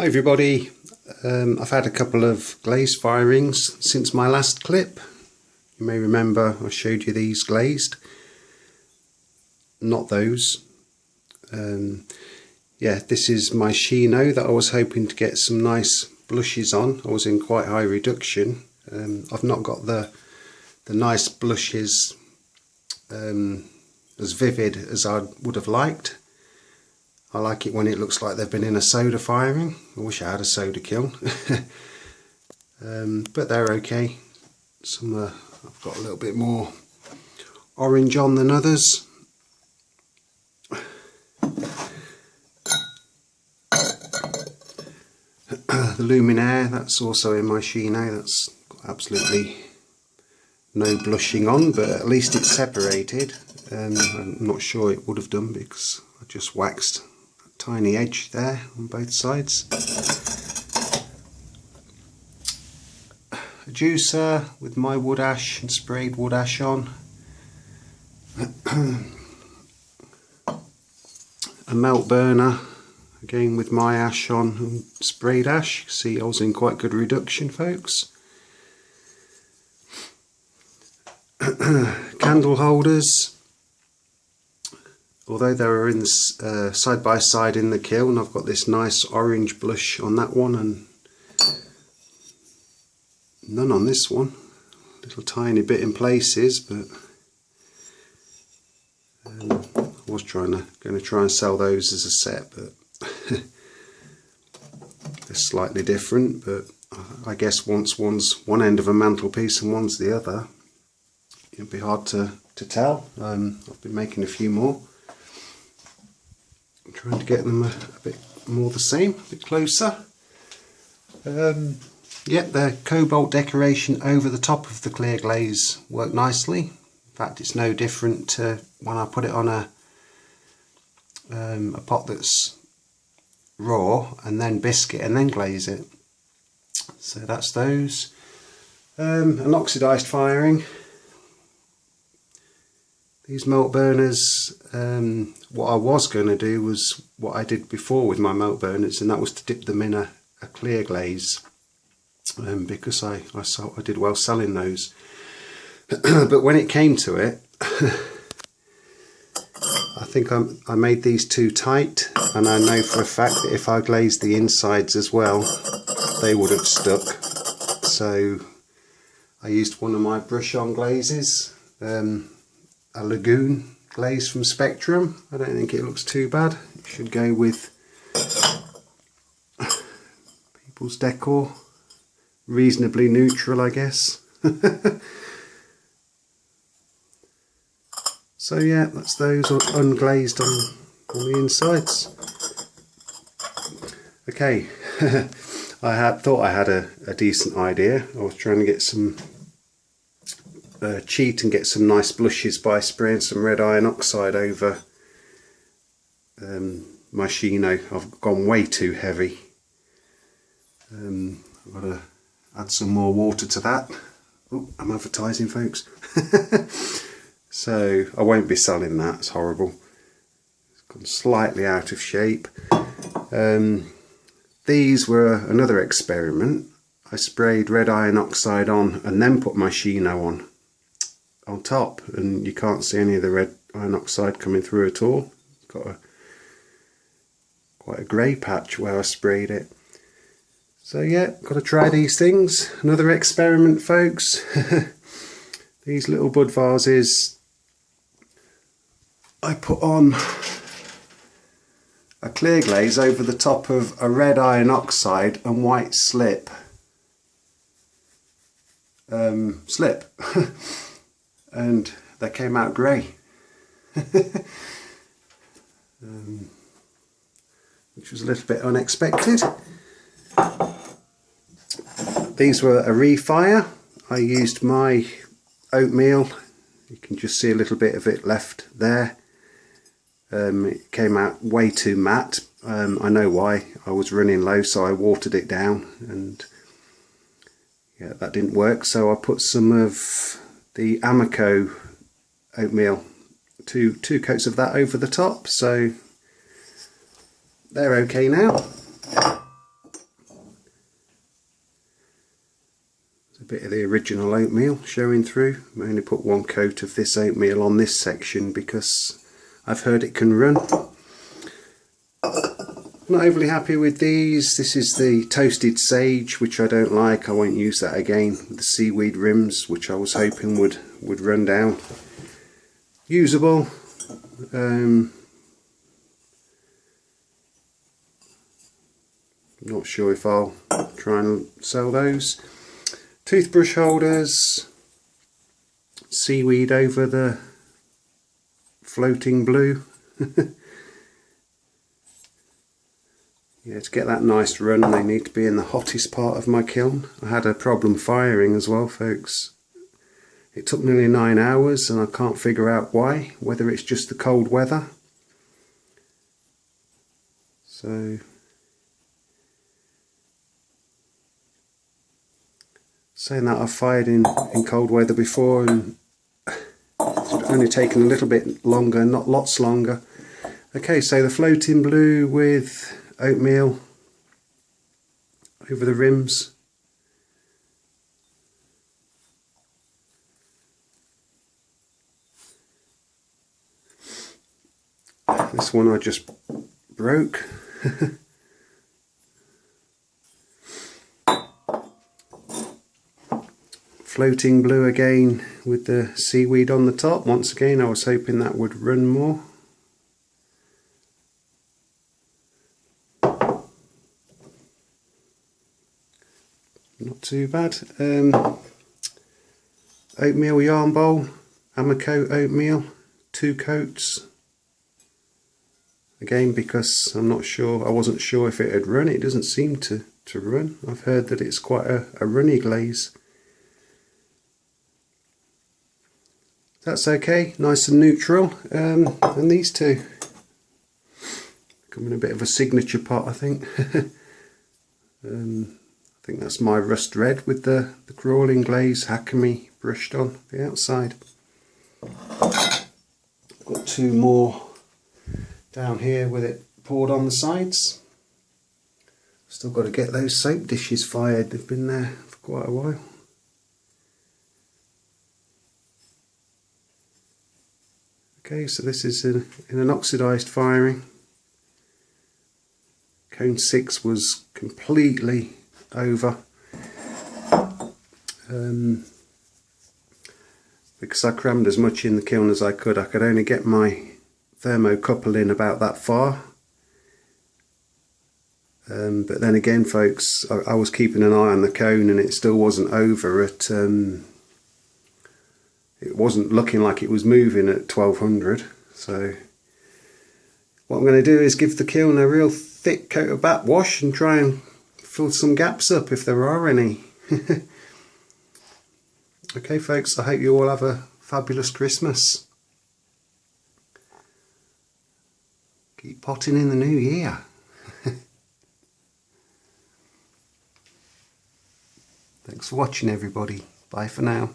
Hi everybody, I've had a couple of glaze firings since my last clip. You may remember I showed you these glazed, not those. Yeah, this is my Shino that I was hoping to get some nice blushes on. I was in quite high reduction. I've not got the nice blushes as vivid as I would have liked. I like it when it looks like they've been in a soda firing. I wish I had a soda kiln. But they're okay. Some I've got a little bit more orange on than others. The Luminaire, that's also in my Shino. That's got absolutely no blushing on, but at least it's separated. I'm not sure it would have done because I just waxed tiny edge there on both sides. A juicer with my wood ash and sprayed wood ash on. A melt burner again with my ash on and sprayed ash. See, I was in quite good reduction, folks. Candle holders. Although they were in the, side by side in the kiln, I've got this nice orange blush on that one and none on this one. Little tiny bit in places, but I was going to try and sell those as a set, but they're slightly different. But I guess once one's one end of a mantelpiece and one's the other, it'd be hard to tell. I've been making a few more. I'm trying to get them a bit more the same, a bit closer. Yep, the cobalt decoration over the top of the clear glaze worked nicely. In fact, it's no different to when I put it on a pot that's raw and then biscuit and then glaze it. So that's those. An oxidized firing. These melt burners, what I was going to do was what I did before with my melt burners, and that was to dip them in a clear glaze, because I did well selling those. But when it came to it, I think I made these too tight, and I know for a fact that if I glazed the insides as well, they would have stuck. So I used one of my brush-on glazes. A Lagoon glaze from Spectrum. I don't think it looks too bad. It should go with People's Decor. Reasonably neutral, I guess. So yeah, that's those unglazed on the insides. Okay, I thought I had a decent idea. I was trying to get some cheat and get some nice blushes by spraying some red iron oxide over my Shino. I've gone way too heavy. I've got to add some more water to that. Oh, I'm advertising, folks. So I won't be selling that, it's horrible. It's gone slightly out of shape. These were another experiment. I sprayed red iron oxide on and then put my Shino on top, and you can't see any of the red iron oxide coming through at all. It's got quite a grey patch where I sprayed it. So yeah, got to try these things. Another experiment, folks. These little bud vases, I put on a clear glaze over the top of a red iron oxide and white slip. And they came out grey, which was a little bit unexpected. These were a refire. I used my oatmeal. You can just see a little bit of it left there. It came out way too matte. I know why. I was running low, so I watered it down, and yeah, that didn't work. So I put some of the Amaco oatmeal, two coats of that over the top, so they're okay now. bit of the original oatmeal showing through. I only put one coat of this oatmeal on this section because I've heard it can run. Not overly happy with these. This is the toasted sage, which I don't like. I won't use that again. The seaweed rims, which I was hoping would run down. Usable. Not sure if I'll try and sell those. Toothbrush holders. Seaweed over the floating blue. Yeah, to get that nice run they need to be in the hottest part of my kiln. I had a problem firing as well, folks. It took nearly 9 hours and I can't figure out why, whether it's just the cold weather. So saying that, I've fired in cold weather before and it's only taken a little bit longer, not lots longer. Okay, so the floating blue with oatmeal over the rims. This one I just broke. Floating blue again with the seaweed on the top. Once again, I was hoping that would run more. Not too bad. Oatmeal yarn bowl, Amacote oatmeal, 2 coats. Again, because I'm not sure, I wasn't sure if it had run. It doesn't seem to run. I've heard that it's quite a runny glaze. That's okay, nice and neutral. And these two, becoming a bit of a signature pot, I think. I think that's my rust red with the crawling glaze Hakami brushed on the outside. Got 2 more down here with it poured on the sides. Still got to get those soap dishes fired. They've been there for quite a while. Okay, so this is in an oxidised firing. Cone 6 was completely over because I crammed as much in the kiln as I could. I could only get my thermocouple in about that far, but then again, folks, I was keeping an eye on the cone and it still wasn't over at it wasn't looking like it was moving at 1200. So what I'm going to do is give the kiln a real thick coat of backwash and try and fill some gaps up if there are any. Okay folks, I hope you all have a fabulous Christmas. Keep potting in the new year. Thanks for watching everybody. Bye for now.